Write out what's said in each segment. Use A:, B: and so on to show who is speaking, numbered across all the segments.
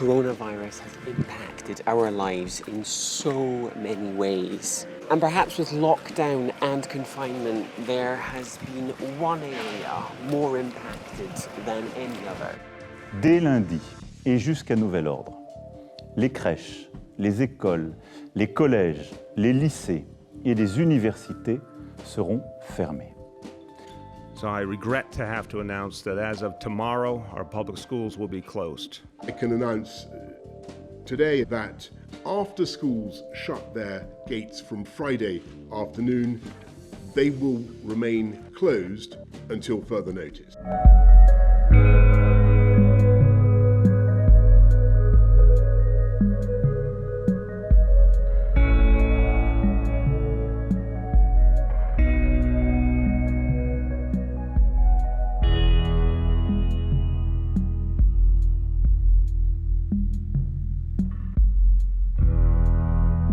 A: coronavirus has impacted our lives in so many ways. And perhaps with lockdown and confinement, there has been one area more impacted than any other.
B: Dès lundi et jusqu'à nouvel ordre, les crèches, les écoles, les collèges, les lycées et les universités seront fermés.
C: So I regret to have to announce that as of tomorrow, our public schools will be closed.
D: I can announce today that after schools shut their gates from Friday afternoon, they will remain closed until further notice.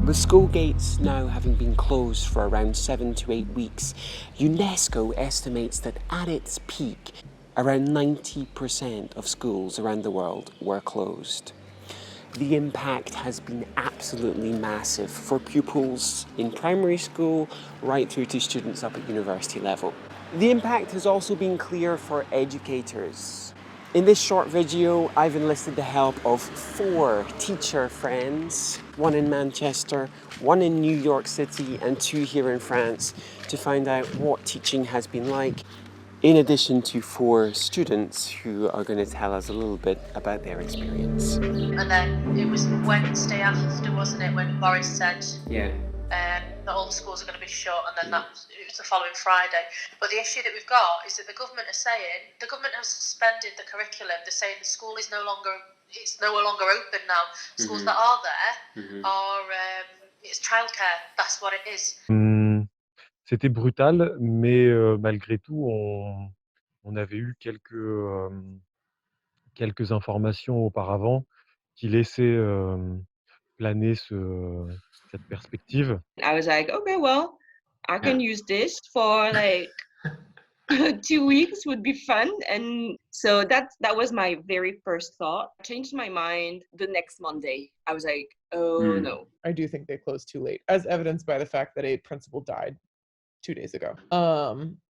A: With school gates now having been closed for around 7 to 8 weeks, UNESCO estimates that at its peak, around 90% of schools around the world were closed. The impact has been absolutely massive for pupils in primary school right through to students up at university level. The impact has also been clear for educators. In this short video, I've enlisted the help of 4 teacher friends, one in Manchester, one in New York City, and 2 here in France, to find out what teaching has been like, in addition to 4 students who are going to tell us a little bit about their experience.
E: And then it was Wednesday after, wasn't it, when Boris said that all the schools are going to be shut, and then it was the following Friday. But the issue that we've got is that the government has suspended the curriculum. They're saying the school is no longer open now. Schools that are there are it's childcare. That's what it is.
F: C'était brutal, mais malgré tout, on avait eu quelques informations auparavant qui laissaient planer cette perspective.
G: I was like, okay, well, I can use this for like 2 weeks would be fun. And so that was my very first thought. I changed my mind the next Monday. I was like, oh no.
H: I do think they closed too late, as evidenced by the fact that a principal died 2 days ago.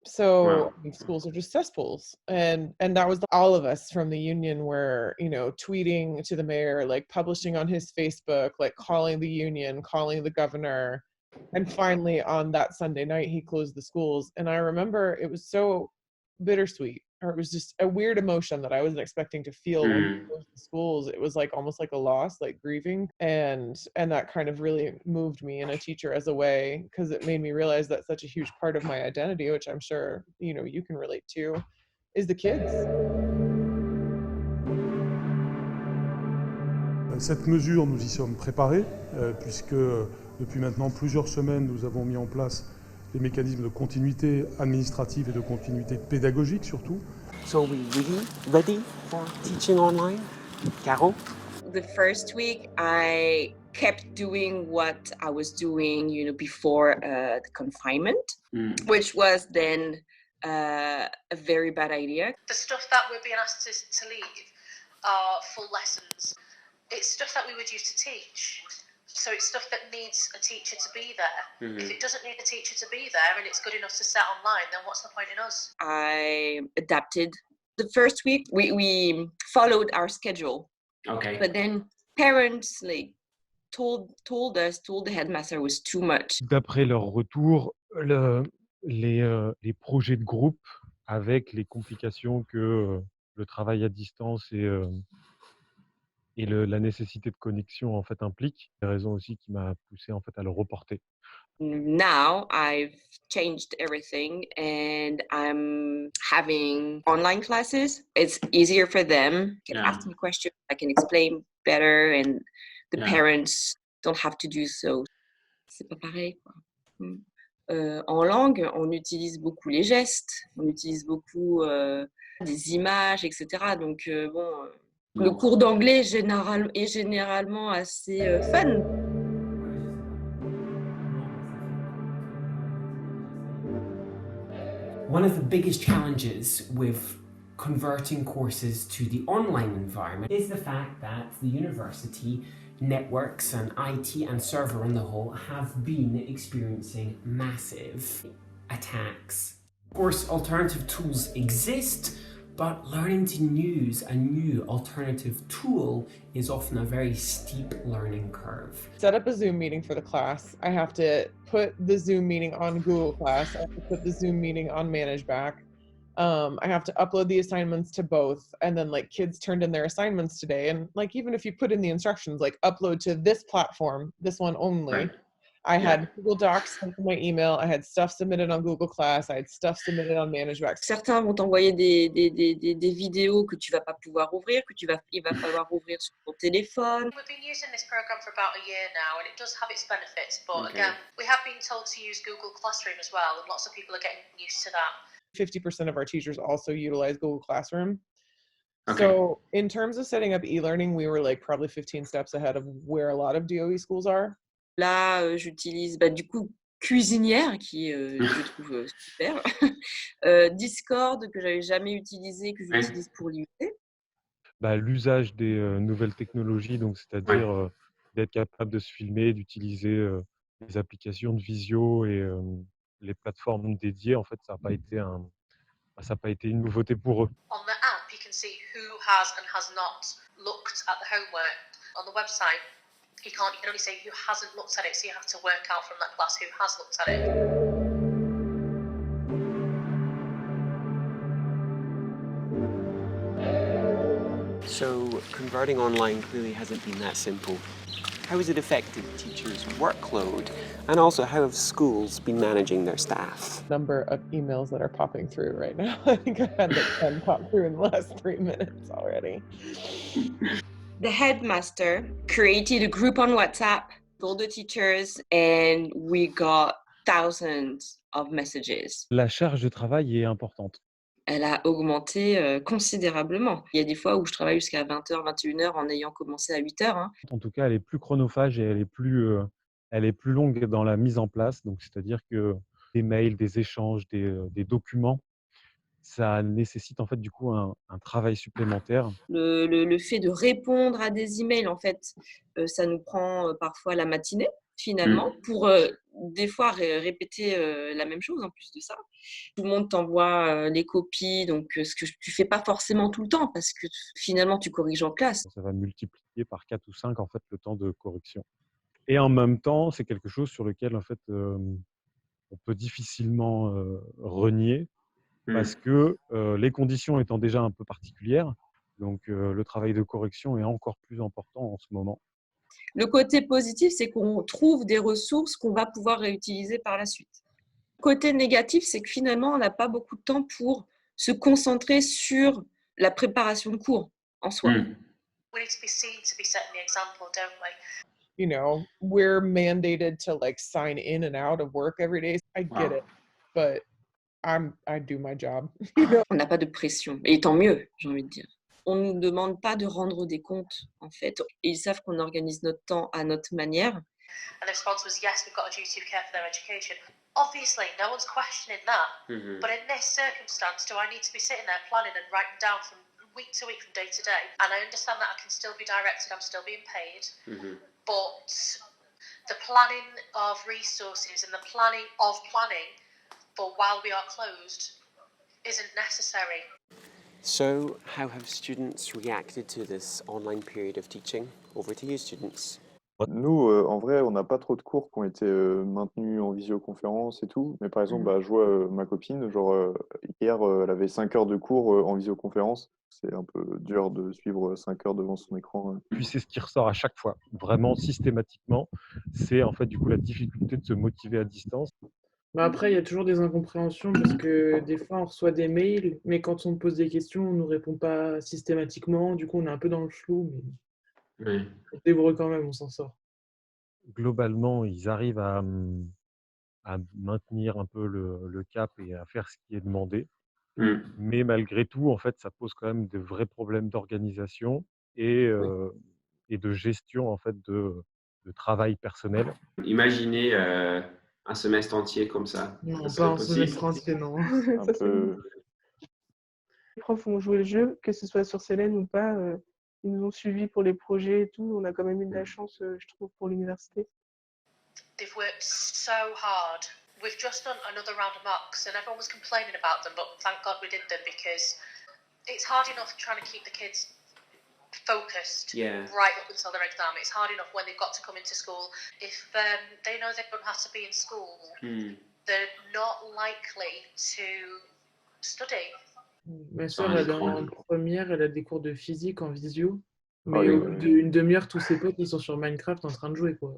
H: So schools are just cesspools, and that was all of us from the union were, tweeting to the mayor, like publishing on his Facebook, like calling the union, calling the governor, and finally on that Sunday night he closed the schools. And I remember it was so bittersweet, or it was just a weird emotion that I wasn't expecting to feel when he closed the schools. It was like almost like a loss, like grieving, and that kind of really moved me in a teacher as a way, because it made me realize that such a huge part of my identity, which I'm sure you can relate to, is the kids.
I: Cette mesure, nous y sommes préparés, puisque depuis maintenant plusieurs semaines, nous avons mis en place les mécanismes de continuité administrative et de continuité pédagogique surtout.
A: So are we really ready for teaching online? Caro?
G: The first week, I kept doing what I was doing, before the confinement, which was then a very bad idea.
E: The stuff that we're being asked to leave are full lessons. It's stuff that we would use to teach. So it's stuff that needs a teacher to be there. If it doesn't need a teacher to be there and it's good enough to set online, then what's the point in us?
G: I adapted. The first week, we followed our schedule.
A: Okay.
G: But then parents told the headmaster it was too much.
F: D'après leur retour, les projets de groupe, avec les complications que le travail à distance et la nécessité de connexion en fait implique, des raisons aussi qui m'a poussé en fait à le reporter.
G: Now I've changed everything and I'm having online classes. It's easier for them. They can ask me questions, I can explain better, and the parents don't have to do so. C'est pas pareil, quoi. En langue, on utilise beaucoup les gestes, on utilise beaucoup des images, etc. Donc le cours d'anglais est généralement assez fun.
A: One of the biggest challenges with converting courses to the online environment is the fact that the university networks and IT and server on the whole have been experiencing massive attacks. Of course, alternative tools exist, but learning to use a new alternative tool is often a very steep learning curve.
H: Set up a Zoom meeting for the class. I have to put the Zoom meeting on Google Class. I have to put the Zoom meeting on ManageBack. I have to upload the assignments to both. And then like kids turned in their assignments today. And like, even if you put in the instructions, like upload to this platform, this one only,
A: Right.
H: I had Google Docs sent to my email. I had stuff submitted on Google Class. I had stuff submitted on ManageBack.
G: Certains vont t'envoyer des vidéos que tu vas pas pouvoir ouvrir, il va falloir ouvrir sur ton téléphone.
E: We've been using this program for about a year now, and it does have its benefits. But again, we have been told to use Google Classroom as well, and lots of people are getting used to that.
H: 50% of our teachers also utilize Google Classroom. So in terms of setting up e-learning, we were like probably 15 steps ahead of where a lot of DOE schools are.
G: Là, j'utilise du coup Cuisinière, qui je trouve super. Discord, que j'avais jamais utilisé, que j'utilise pour l'IUT.
F: L'usage des nouvelles technologies, donc c'est-à-dire d'être capable de se filmer, d'utiliser les applications de visio et les plateformes dédiées, en fait, ça n'a pas été une nouveauté pour eux.
E: On the app, you can see who has and has not looked at the homework. On the website, you can only say who hasn't looked at it, so you have to work out from that class who has looked at it.
A: So converting online clearly hasn't been that simple. How has it affected teachers' workload? And also, how have schools been managing their staff?
H: Number of emails that are popping through right now. I think I had like 10 pop through in the last 3 minutes already.
G: The headmaster created a group on WhatsApp with all the teachers, and we got thousands of messages.
F: La charge de travail est importante.
G: Elle a augmenté considérablement. Il y a des fois où je travaille jusqu'à 20h, 21h en ayant commencé à 8h. Hein.
F: En tout cas, elle est plus chronophage et elle est plus longue dans la mise en place. Donc, c'est-à-dire que des mails, des échanges, des documents, ça nécessite en fait du coup un travail supplémentaire.
G: Le fait de répondre à des emails, en fait, ça nous prend parfois la matinée finalement pour des fois répéter la même chose en plus de ça. Tout le monde t'envoie les copies, donc ce que tu fais pas forcément tout le temps parce que finalement tu corriges en classe.
F: Ça va multiplier par 4 ou 5 en fait le temps de correction. Et en même temps, c'est quelque chose sur lequel en fait on peut difficilement renier. Parce que les conditions étant déjà un peu particulières, donc le travail de correction est encore plus important en ce moment.
G: Le côté positif, c'est qu'on trouve des ressources qu'on va pouvoir réutiliser par la suite. Le côté négatif, c'est que finalement, on n'a pas beaucoup de temps pour se concentrer sur la préparation de cours en soi.
E: We need to be seen to be setting the example, don't we?
H: You know, we're mandated to like sign in and out of work every day. I get it, but I do my job.
G: On n'a pas de pression, et tant mieux, j'ai envie de dire. On ne nous demande pas de rendre des comptes, en fait. Et ils savent qu'on organise notre temps à notre manière.
E: And the response was, yes, we've got a duty of care for their education. Obviously, no one's questioning that. But in this circumstance, do I need to be sitting there planning and writing down from week to week, from day to day? And I understand that I can still be directed, I'm still being paid. But the planning of resources and the planning of planning for while we are closed isn't necessary.
A: So, how have students reacted to this online period of teaching? Over to you, students.
J: Nous, en vrai, on n'a pas trop de cours qui ont été maintenus en visioconférence et tout. Mais par exemple, je vois ma copine, genre hier, elle avait 5 heures de cours en visioconférence. C'est un peu dur de suivre 5 heures devant son écran.
F: Puis c'est ce qui ressort à chaque fois, vraiment systématiquement. C'est en fait du coup la difficulté de se motiver à distance.
K: Mais après, il y a toujours des incompréhensions parce que des fois, on reçoit des mails, mais quand on pose des questions, on ne nous répond pas systématiquement. Du coup, on est un peu dans le flou, mais on se débrouille quand même, on s'en sort.
F: Globalement, ils arrivent à maintenir un peu le cap et à faire ce qui est demandé. Mais malgré tout, en fait, ça pose quand même de vrais problèmes d'organisation et de gestion en fait, de travail personnel.
L: Imaginez un semestre entier comme ça.
K: Non,
L: Ça
K: pas un
L: possible?
K: semestre entier, non.
J: Un peu...
K: Les profs ont joué le jeu, que ce soit sur Célène ou pas. Ils nous ont suivis pour les projets et tout. On a quand même eu de la chance, je trouve, pour l'université.
E: They've worked so hard. We've just done another round of mocks and everyone was complaining about them, but thank God we did them because it's hard enough trying to keep the kids focused right up until their exam. It's hard enough when they've got to come into school. If they know they don't have to be in school, they're not likely to study.
K: Ma sœur, elle est en première, elle a des cours de physique en visio. Mais au bout d'une demi-heure, tous ses potes, ils sont sur Minecraft en train de jouer, quoi.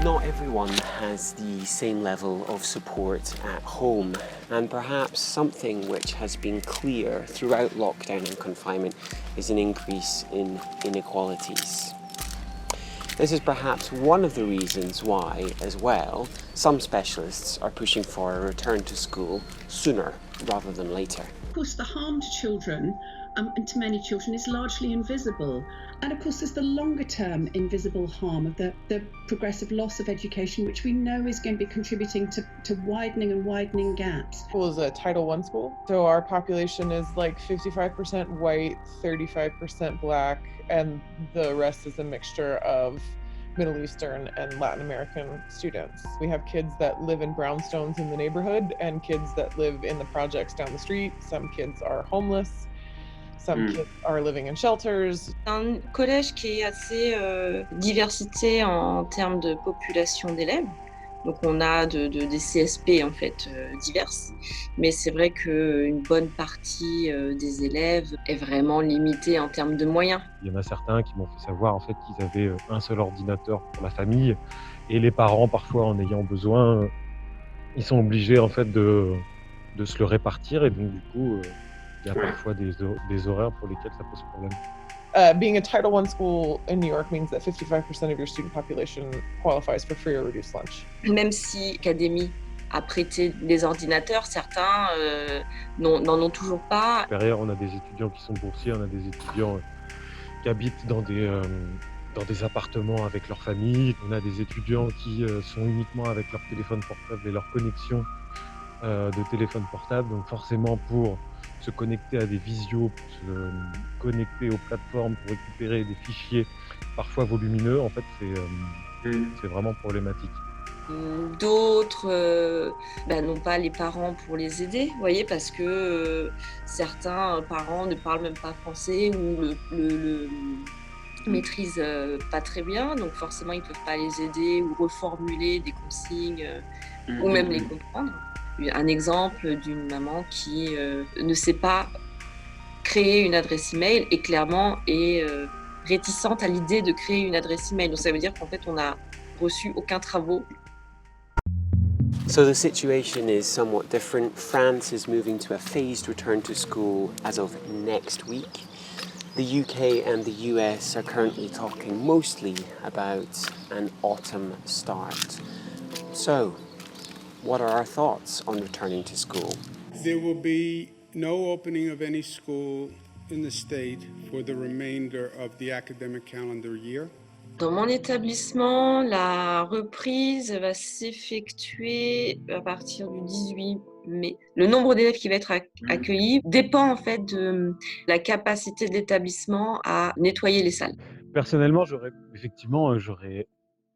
A: Not everyone has the same level of support at home, and perhaps something which has been clear throughout lockdown and confinement is an increase in inequalities. This is perhaps one of the reasons why, as well, some specialists are pushing for a return to school sooner rather than later.
M: Of course, the harm to children and to many children is largely invisible. And of course, there's the longer term invisible harm of the progressive loss of education, which we know is going to be contributing to widening gaps.
H: School is a Title I school. So our population is like 55% white, 35% black, and the rest is a mixture of Middle Eastern and Latin American students. We have kids that live in brownstones in the neighborhood and kids that live in the projects down the street. Some kids are homeless. Some kids are living in shelters.
G: Un collège qui est assez diversité en termes de population d'élèves. Donc on a des CSP en fait diverses, mais c'est vrai qu'une bonne partie des élèves est vraiment limitée en termes de moyens.
F: Il y en a certains qui m'ont fait savoir en fait qu'ils avaient un seul ordinateur pour la famille et les parents parfois en ayant besoin, ils sont obligés en fait de se le répartir et donc du coup il y a parfois des horaires pour lesquels ça pose problème.
H: Being a Title I school in New York means that 55% of your student population qualifies for free or reduced lunch.
G: Même si l'académie a prêté des ordinateurs, certains n'en ont toujours pas.
F: Derrière, on a des étudiants qui sont boursiers, on a des étudiants qui habitent dans des appartements avec leur famille, on a des étudiants qui sont uniquement avec leur téléphone portable et leur connexion de téléphone portable, donc forcément pour se connecter à des visios, pour se connecter aux plateformes, pour récupérer des fichiers parfois volumineux, en fait, c'est vraiment problématique.
G: D'autres n'ont pas les parents pour les aider, vous voyez, parce que certains parents ne parlent même pas français ou le maîtrisent pas très bien, donc forcément ils ne peuvent pas les aider ou reformuler des consignes ou même les comprendre. Un exemple d'une maman qui ne sait pas créer une adresse email et clairement est réticente à l'idée de créer une adresse email. Donc ça veut dire qu'en fait on n'a reçu aucun travaux.
A: So the situation is somewhat different. France is moving to a phased return to school as of next week. The UK and the US are currently talking mostly about an autumn start. So, what are our thoughts on returning to school?
N: There will be no opening of any school in the state for the remainder of the academic calendar year.
G: Dans mon établissement, la reprise va s'effectuer à partir du 18 mai. Le nombre d'élèves qui va être accueillis dépend en fait de la capacité de l'établissement à nettoyer les salles.
F: Personnellement, j'aurais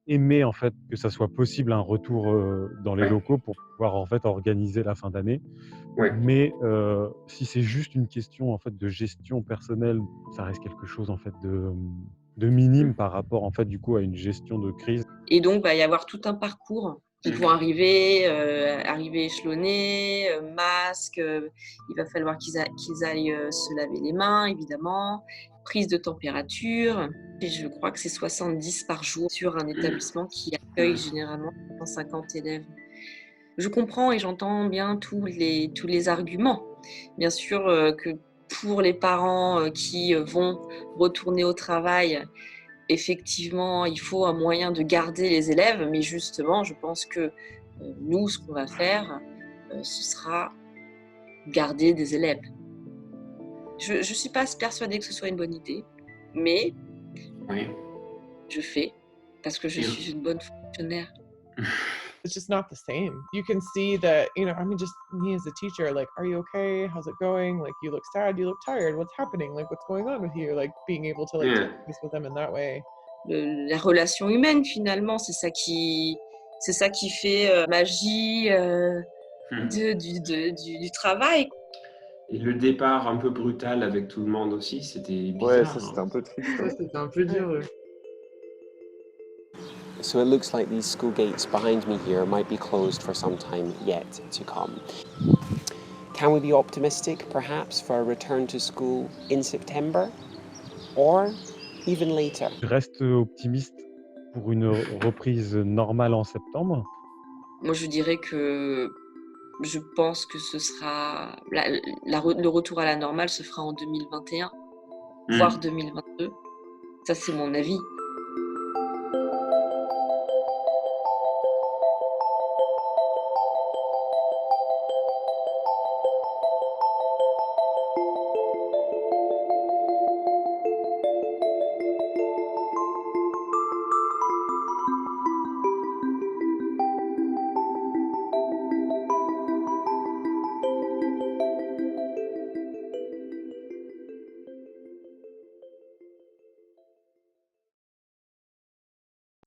F: aimé en fait que ça soit possible un retour dans les locaux pour pouvoir en fait organiser la fin d'année. Mais si c'est juste une question en fait de gestion personnelle, ça reste quelque chose en fait de minime par rapport en fait du coup à une gestion de crise.
G: Et donc va y avoir tout un parcours qui vont arriver échelonnés, masques, il va falloir qu'ils aillent se laver les mains évidemment, prise de température. Et je crois que c'est 70 par jour sur un établissement qui accueille généralement 150 élèves. Je comprends et j'entends bien tous les arguments. Bien sûr que pour les parents qui vont retourner au travail, effectivement, il faut un moyen de garder les élèves, mais justement, je pense que nous, ce qu'on va faire, ce sera garder des élèves. Je suis pas persuadée que ce soit une bonne idée, mais
L: Oui.
G: je fais parce que je suis une bonne fonctionnaire.
H: It's just not the same. You can see that, I mean, just me as a teacher, like, are you okay? How's it going? Like, you look sad, you look tired. What's happening? Like, what's going on with you? Like, being able to like
L: Yeah.
H: touch base with them in that way.
G: La relation humaine, finalement, c'est ça qui fait magie du travail.
L: Et le départ un peu brutal avec tout le monde aussi, c'était bizarre.
J: Ouais, ça c'était un peu triste.
K: Ça, c'était un peu dur. Ouais.
A: So it looks like these school gates behind me here might be closed for some time yet to come. Can we be optimistic, perhaps, for a return to school in September? Or even later?
F: Je reste optimiste pour une reprise normale en septembre.
G: Moi, je dirais que je pense que ce sera le retour à la normale se fera en 2021, voire 2022. Ça, c'est mon avis.